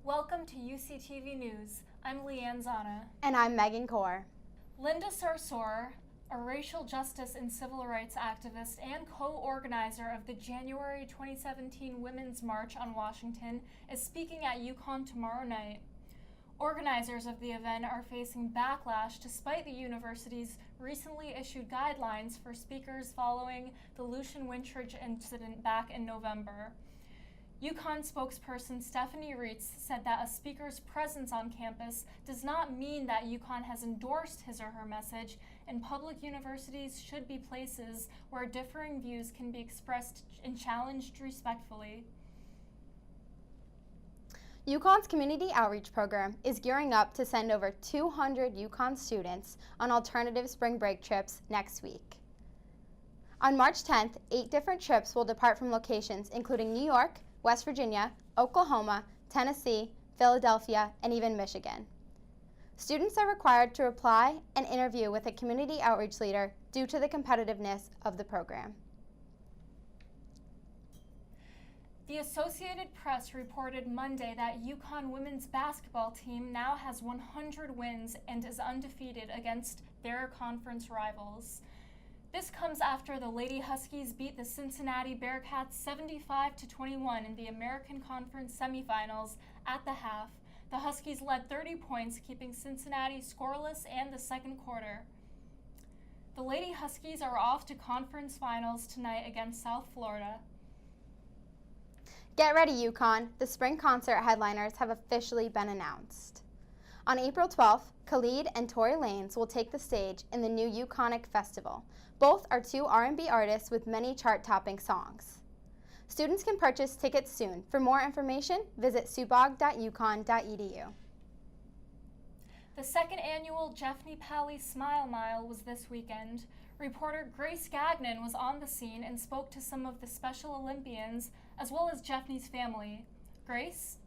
Welcome to UCTV News. I'm Leanne Zana. And I'm Megan Kaur. Linda Sarsour, a racial justice and civil rights activist and co-organizer of the January 2017 Women's March on Washington, is speaking at UConn tomorrow night. Organizers of the event are facing backlash despite the university's recently issued guidelines for speakers following the Lucian Wintridge incident back in November. UConn spokesperson Stephanie Reitz said that a speaker's presence on campus does not mean that UConn has endorsed his or her message, and public universities should be places where differing views can be expressed and challenged respectfully. UConn's community outreach program is gearing up to send over 200 UConn students on alternative spring break trips next week. On March 10th, 8 different trips will depart from locations including New York, West Virginia, Oklahoma, Tennessee, Philadelphia, and even Michigan. Students are required to apply and interview with a community outreach leader due to the competitiveness of the program. The Associated Press reported Monday that UConn women's basketball team now has 100 wins and is undefeated against their conference rivals. This comes after the Lady Huskies beat the Cincinnati Bearcats 75-21 in the American Conference semifinals at the half. The Huskies led 30 points, keeping Cincinnati scoreless in the second quarter. The Lady Huskies are off to conference finals tonight against South Florida. Get ready, UConn. The spring concert headliners have officially been announced. On April 12th, Khalid and Tory Lanez will take the stage in the new UConnic Festival. Both are 2 R&B artists with many chart-topping songs. Students can purchase tickets soon. For more information, visit subog.uconn.edu. The second annual Jeffny Pally Smile Mile was this weekend. Reporter Grace Gagnon was on the scene and spoke to some of the Special Olympians as well as Jeffny's family. Grace?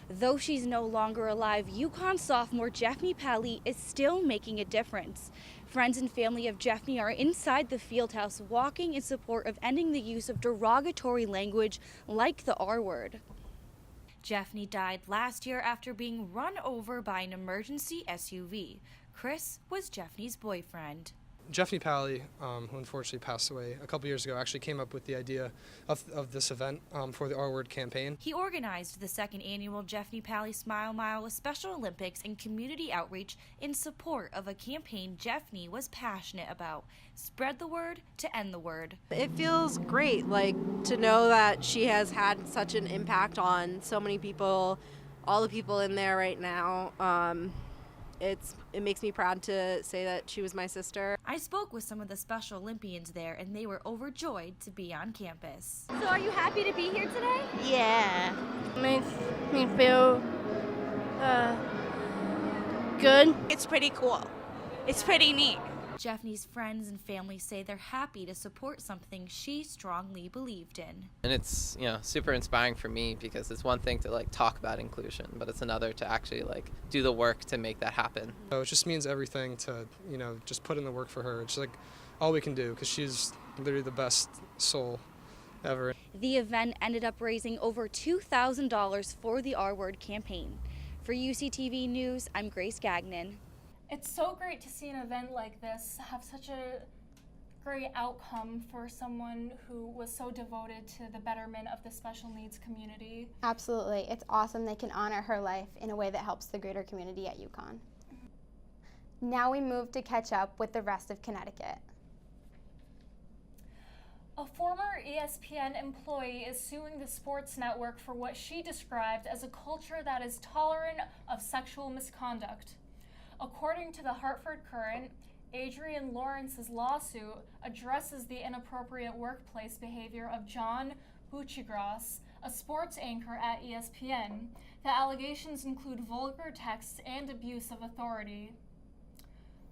Though she's no longer alive, UConn sophomore Jeffny Pally is still making a difference. Friends and family of Jeffny are inside the fieldhouse walking in support of ending the use of derogatory language like the R word. Jeffny died last year after being run over by an emergency SUV. Chris was Jeffny's boyfriend. Jeffny Pally, who unfortunately passed away a couple years ago, actually came up with the idea of this event for the R-Word campaign. He organized the second annual Jeffny Pally Smile Mile with Special Olympics and community outreach in support of a campaign Jeffny was passionate about. Spread the word to end the word. It feels great, to know that she has had such an impact on so many people, all the people in there right now. It makes me proud to say that she was my sister. I spoke with some of the Special Olympians there, and they were overjoyed to be on campus. So are you happy to be here today? Yeah, makes me feel good. It's pretty cool. It's pretty neat. Jeffny's friends and family say they're happy to support something she strongly believed in. And it's, super inspiring for me because it's one thing to talk about inclusion, but it's another to actually do the work to make that happen. So it just means everything to, just put in the work for her. It's all we can do because she's literally the best soul ever. The event ended up raising over $2,000 for the R-Word campaign. For UCTV News, I'm Grace Gagnon. It's so great to see an event like this have such a great outcome for someone who was so devoted to the betterment of the special needs community. Absolutely. It's awesome they can honor her life in a way that helps the greater community at UConn. Now we move to catch up with the rest of Connecticut. A former ESPN employee is suing the sports network for what she described as a culture that is tolerant of sexual misconduct. According to the Hartford Courant, Adrian Lawrence's lawsuit addresses the inappropriate workplace behavior of John Buccigross, a sports anchor at ESPN. The allegations include vulgar texts and abuse of authority.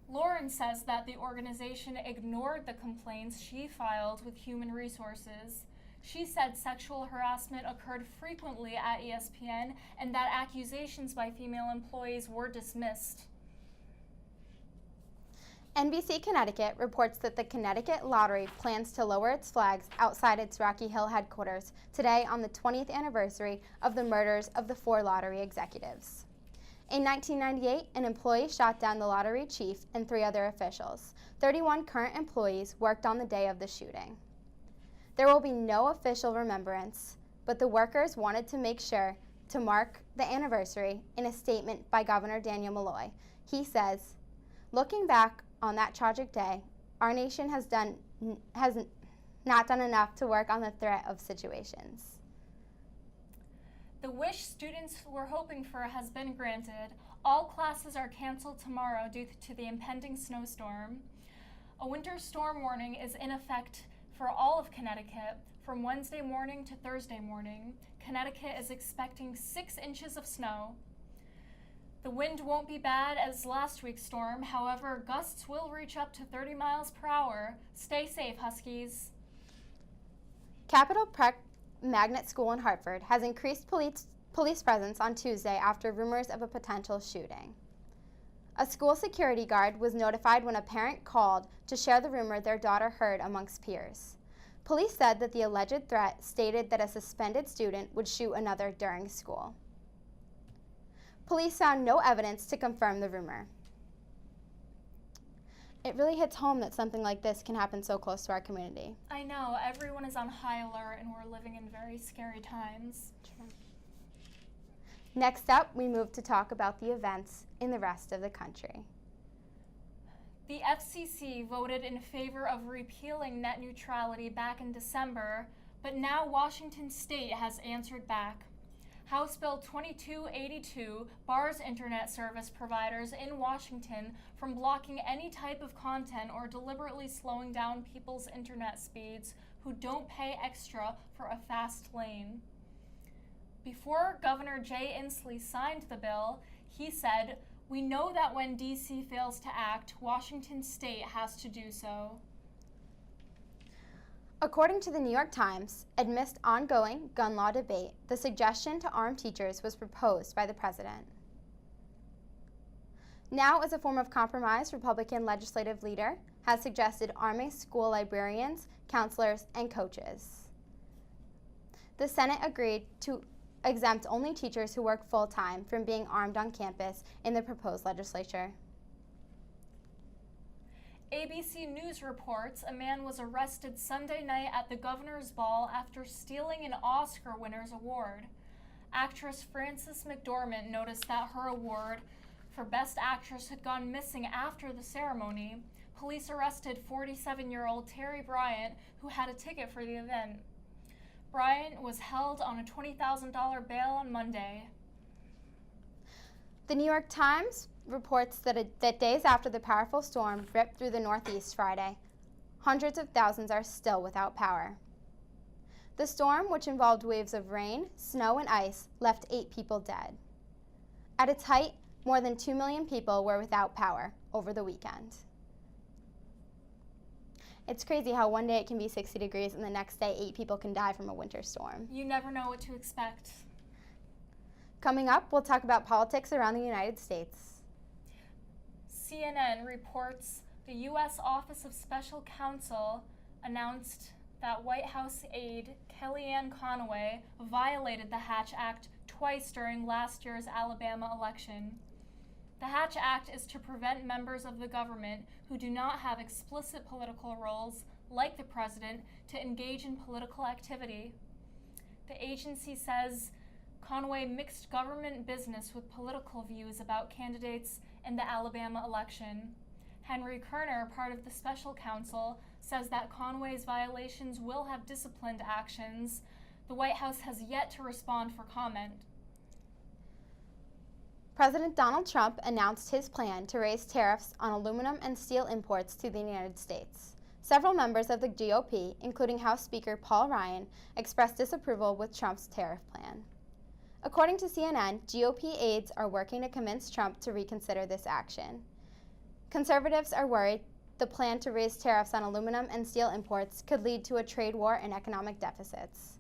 Lawrence says that the organization ignored the complaints she filed with Human Resources. She said sexual harassment occurred frequently at ESPN and that accusations by female employees were dismissed. NBC Connecticut reports that the Connecticut Lottery plans to lower its flags outside its Rocky Hill headquarters today on the 20th anniversary of the murders of the 4 lottery executives. In 1998, an employee shot down the lottery chief and 3 other officials. 31 current employees worked on the day of the shooting. There will be no official remembrance, but the workers wanted to make sure to mark the anniversary in a statement by Governor Daniel Malloy. He says, "Looking back on that tragic day, our nation has not done enough to work on the threat of situations." The wish students were hoping for has been granted. All classes are canceled tomorrow due to the impending snowstorm. A winter storm warning is in effect for all of Connecticut from Wednesday morning to Thursday morning. Connecticut is expecting 6 inches of snow. The wind won't be bad as last week's storm. However, gusts will reach up to 30 miles per hour. Stay safe, Huskies. Capital Prep Magnet School in Hartford has increased police presence on Tuesday after rumors of a potential shooting. A school security guard was notified when a parent called to share the rumor their daughter heard amongst peers. Police said that the alleged threat stated that a suspended student would shoot another during school. Police found no evidence to confirm the rumor. It really hits home that something like this can happen so close to our community. I know, everyone is on high alert and we're living in very scary times. True. Next up, we move to talk about the events in the rest of the country. The FCC voted in favor of repealing net neutrality back in December, but now Washington State has answered back. House Bill 2282 bars internet service providers in Washington from blocking any type of content or deliberately slowing down people's internet speeds who don't pay extra for a fast lane. Before Governor Jay Inslee signed the bill, he said, "We know that when DC fails to act, Washington State has to do so." According to the New York Times, amidst ongoing gun law debate, the suggestion to arm teachers was proposed by the president. Now, as a form of compromise, Republican legislative leader has suggested arming school librarians, counselors, and coaches. The Senate agreed to exempt only teachers who work full-time from being armed on campus in the proposed legislature. ABC News reports a man was arrested Sunday night at the Governor's Ball after stealing an Oscar winner's award. Actress Frances McDormand noticed that her award for Best Actress had gone missing after the ceremony. Police arrested 47-year-old Terry Bryant, who had a ticket for the event. Bryant was held on a $20,000 bail on Monday. The New York Times reports that days after the powerful storm ripped through the Northeast Friday, hundreds of thousands are still without power. The storm, which involved waves of rain, snow, and ice, left 8 people dead. At its height, more than 2 million people were without power over the weekend. It's crazy how one day it can be 60 degrees and the next day 8 people can die from a winter storm. You never know what to expect. Coming up, we'll talk about politics around the United States. CNN reports the U.S. Office of Special Counsel announced that White House aide Kellyanne Conway violated the Hatch Act twice during last year's Alabama election. The Hatch Act is to prevent members of the government who do not have explicit political roles, like the president, to engage in political activity. The agency says Conway mixed government business with political views about candidates in the Alabama election. Henry Kerner, part of the special counsel, says that Conway's violations will have disciplined actions. The White House has yet to respond for comment. President Donald Trump announced his plan to raise tariffs on aluminum and steel imports to the United States. Several members of the GOP, including House Speaker Paul Ryan, expressed disapproval with Trump's tariff plan. According to CNN, GOP aides are working to convince Trump to reconsider this action. Conservatives are worried the plan to raise tariffs on aluminum and steel imports could lead to a trade war and economic deficits.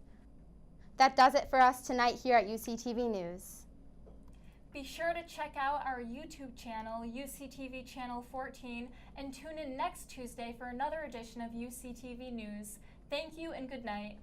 That does it for us tonight here at UCTV News. Be sure to check out our YouTube channel, UCTV Channel 14, and tune in next Tuesday for another edition of UCTV News. Thank you and good night.